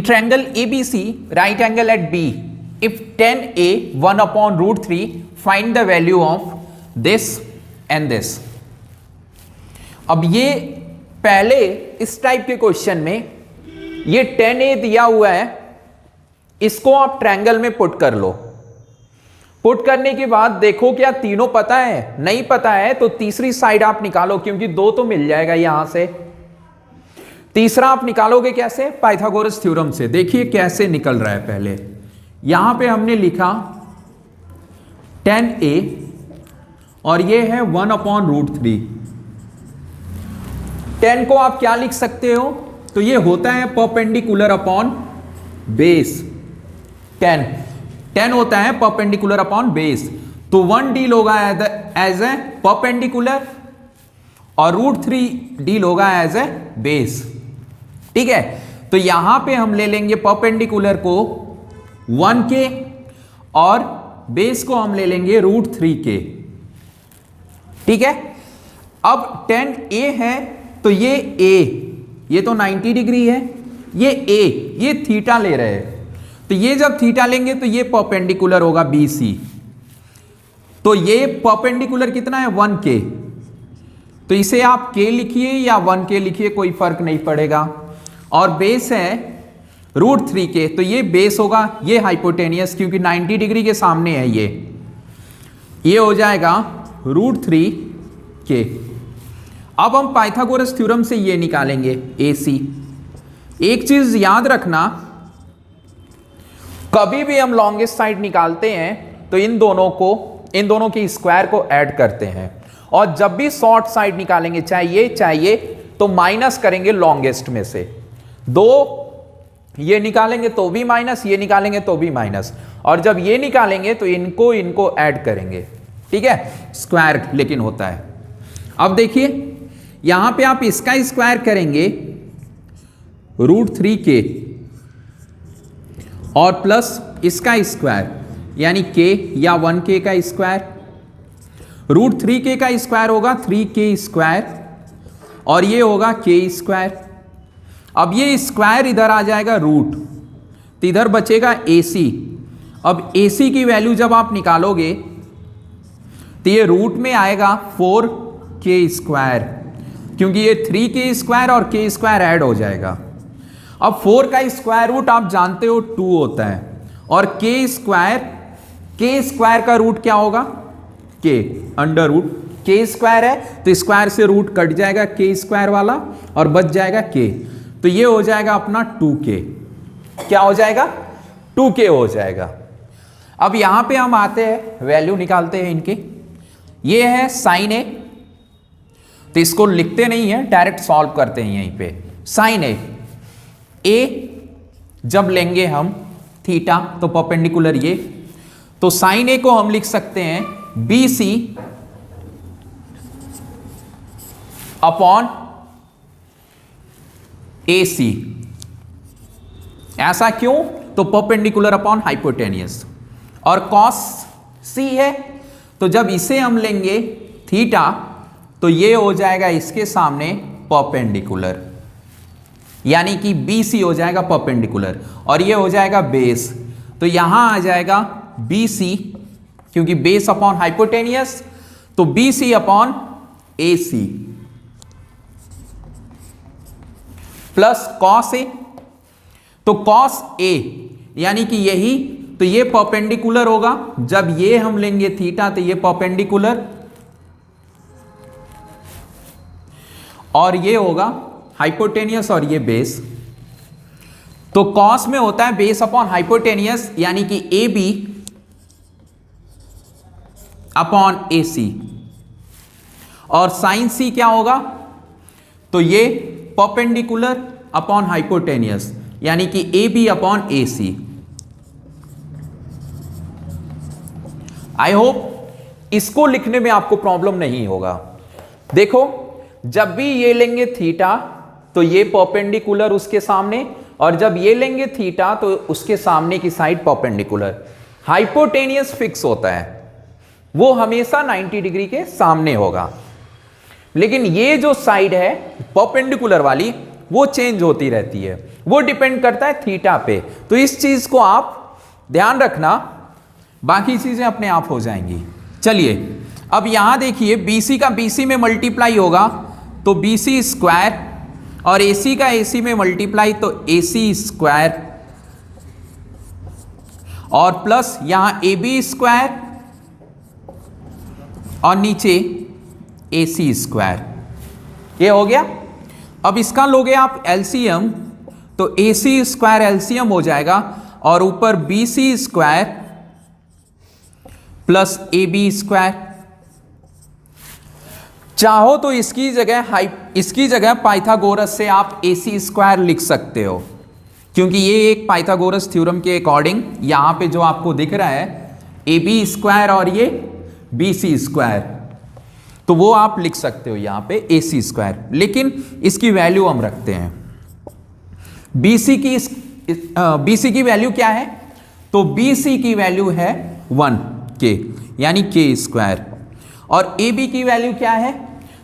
In triangle ABC, right angle at B, if tan A 1 upon root 3, find the value of this and this. अब ये पहले इस type के question में ये tan A दिया हुआ है, इसको आप ट्रायंगल में पुट कर लो। पुट करने के बाद देखो क्या तीनों पता है, नहीं पता है तो तीसरी साइड आप निकालो, क्योंकि दो तो मिल जाएगा यहां से। तीसरा आप निकालोगे कैसे? पाइथागोरस थ्योरम से। देखिए कैसे निकल रहा है। पहले यहां पे हमने लिखा tan A और ये है 1 अपॉन रूट 3। tan को आप क्या लिख सकते हो? तो ये होता है परपेंडिकुलर अपॉन बेस। tan होता है परपेंडिकुलर अपॉन बेस, तो 1 डील होगा एज ए परपेंडिकुलर और रूट 3 डील होगा एज ए बेस। ठीक है, तो यहां पे हम ले लेंगे परपेंडिकुलर को 1 के और बेस को हम ले लेंगे रूट 3 के। ठीक है, अब tan A है तो ये A, ये तो 90 डिग्री है, ये A, ये थीटा ले रहे हैं, तो ये जब थीटा लेंगे तो ये परपेंडिकुलर होगा BC। तो ये परपेंडिकुलर कितना है? 1K, तो इसे आप K लिखिए या 1K लिखिए, कोई फर्क नहीं पड़ेगा। और बेस है रूट 3K, तो ये बेस होगा, ये हाइपोटेनियस क्योंकि 90 डिग्री के सामने है, ये हो जाएगा रूट 3K। अब हम पाइथागोरस थ्योरम से ये निकालेंगे AC। एक चीज याद रखना, कभी भी हम लॉन्गेस्ट साइड निकालते हैं तो इन दोनों के स्क्वायर को ऐड करते हैं, और जब भी शॉर्ट साइड निकालेंगे चाहे ये तो माइनस करेंगे लॉन्गेस्ट में से। दो ये निकालेंगे तो भी माइनस, ये निकालेंगे तो भी माइनस, और जब ये निकालेंगे तो इनको ऐड करेंगे। ठीक है, स्क्वायर लेकिन होता है। अब देखिए यहां पे आप इसका स्क्वायर करेंगे रूट 3K और प्लस इसका स्क्वायर यानी K या 1K का स्क्वायर। रूट 3K का स्क्वायर होगा 3K स्क्वायर और ये होगा K स्क्वायर। अब ये स्क्वायर इधर आ जाएगा रूट, तो इधर बचेगा AC। अब AC की वैल्यू जब आप निकालोगे तो ये रूट में आएगा 4K स्क्वायर, क्योंकि ये 3K स्क्वायर और K स्क्वायर ऐड हो जाएगा। अब 4 का स्क्वायर रूट आप जानते हो 2 होता है, और K स्क्वायर का रूट क्या होगा? K under root K square है तो स्क्वायर से रूट कट जाएगा K स्क्वायर वाला और बच जाएगा K, तो ये हो जाएगा अपना 2K। क्या हो जाएगा? 2K हो जाएगा। अब यहां पे हम आते हैं, वैल्यू निकालते हैं इनके। ये है साइन A, तो इसको लिखते नहीं है, डायरेक्ट सॉल्व करते हैं यहीं पे। साइन A जब लेंगे हम थीटा तो परपेंडिकुलर ये, तो साइन A को हम लिख सकते हैं BC अपॉन AC। ऐसा क्यों? तो परपेंडिकुलर अपॉन हाइपोटेनियस। और cos C है, तो जब इसे हम लेंगे थीटा तो ये हो जाएगा इसके सामने परपेंडिकुलर, यानी कि BC हो जाएगा परपेंडिकुलर और ये हो जाएगा बेस, तो यहां आ जाएगा BC, क्योंकि बेस अपॉन हाइपोटेनियस, तो BC upon AC plus cos A। तो cos A यानी कि यही, तो ये परपेंडिकुलर होगा, जब ये हम लेंगे थीटा तो ये परपेंडिकुलर और ये होगा हाइपोटेनियस और ये बेस। तो cos में होता है बेस अपॉन हाइपोटेनियस, यानी कि AB अपॉन AC, और साइन C क्या होगा? तो ये परपेंडिकुलर अपॉन हाइपोटेनियस, यानी कि AB upon AC। I hope इसको लिखने में आपको प्रॉब्लम नहीं होगा। देखो जब भी ये लेंगे थीटा तो ये परपेंडिकुलर उसके सामने, और जब ये लेंगे थीटा तो उसके सामने की साइड परपेंडिकुलर। हाइपोटेनियस फिक्स होता है, वो हमेशा 90 डिग्री के सामने होगा, लेकिन ये जो साइड है परपेंडिकुलर वाली वो चेंज होती रहती है, वो डिपेंड करता है थीटा पे। तो इस चीज को आप ध्यान रखना, बाकी चीजें अपने आप हो जाएंगी। चलिए अब यहां देखिए, BC का BC में मल्टीप्लाई होगा तो BC स्क्वायर, और AC का AC में मल्टीप्लाई तो AC स्क्वायर, और प्लस यहां AB स्क्वायर और नीचे AC स्क्वायर। ये हो गया। अब इसका लोगे आप LCM तो AC स्क्वायर LCM हो जाएगा, और ऊपर BC square plus AB square. चाहो तो इसकी जगह पाइथागोरस से आप AC स्क्वायर लिख सकते हो, क्योंकि ये एक पाइथागोरस थ्योरम के अकॉर्डिंग यहां पे जो आपको दिख रहा है AB स्क्वायर और ये BC स्क्वायर, तो वो आप लिख सकते हो यहां पे AC स्क्वायर। लेकिन इसकी वैल्यू हम रखते हैं, BC की वैल्यू क्या है, तो BC की वैल्यू है 1K, यानी K स्क्वायर। और AB की वैल्यू क्या है,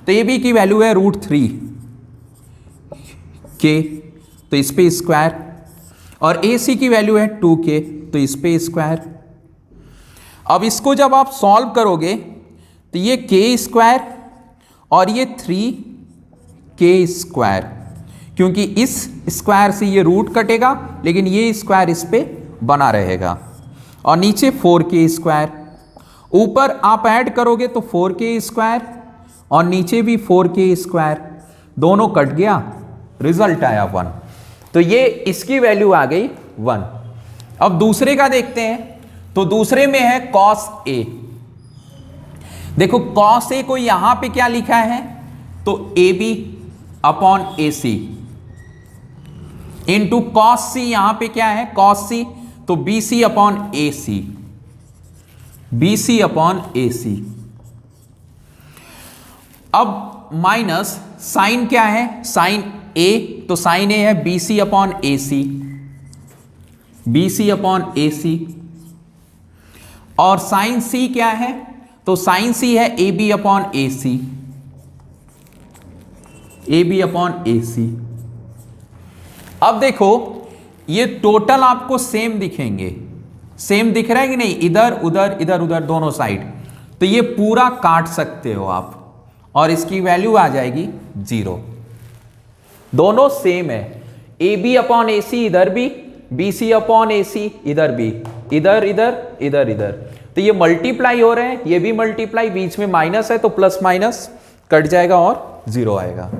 तो AB की वैल्यू है √3K, तो इस पे स्क्वायर। और AC की वैल्यू है 2K, तो इस पे स्क्वायर। अब इसको जब आप सॉल्व करोगे तो ये K स्क्वायर और ये 3K स्क्वायर, क्योंकि इस स्क्वायर से ये रूट कटेगा, लेकिन ये स्क्वायर इस पे बना रहेगा। और नीचे 4K स्क्वायर, ऊपर आप ऐड करोगे तो 4K स्क्वायर और नीचे भी 4K स्क्वायर, दोनों कट गया, रिजल्ट आया 1। तो ये इसकी वैल्यू आ गई 1। अब दूसरे का देखते हैं, तो दूसरे में है cos A। देखो cos A को यहां पे क्या लिखा है, तो AB upon AC into cos C, यहां पे क्या है cos C, तो BC upon AC, BC upon AC। अब माइनस साइन क्या है, साइन A, तो साइन A है BC upon AC, BC upon AC। और साइन C क्या है, तो साइन C है AB upon AC, AB upon AC। अब देखो ये टोटल आपको सेम दिखेंगे, सेम दिख रहा है कि नहीं, इधर उधर इधर उधर दोनों साइड, तो ये पूरा काट सकते हो आप, और इसकी वैल्यू आ जाएगी 0। दोनों सेम है, AB अपॉन AC इधर भी, BC अपॉन AC इधर भी, इधर इधर इधर इधर, तो ये मल्टीप्लाई हो रहे हैं, ये भी मल्टीप्लाई, बीच में माइनस है तो प्लस माइनस कट जाएगा और 0 आएगा।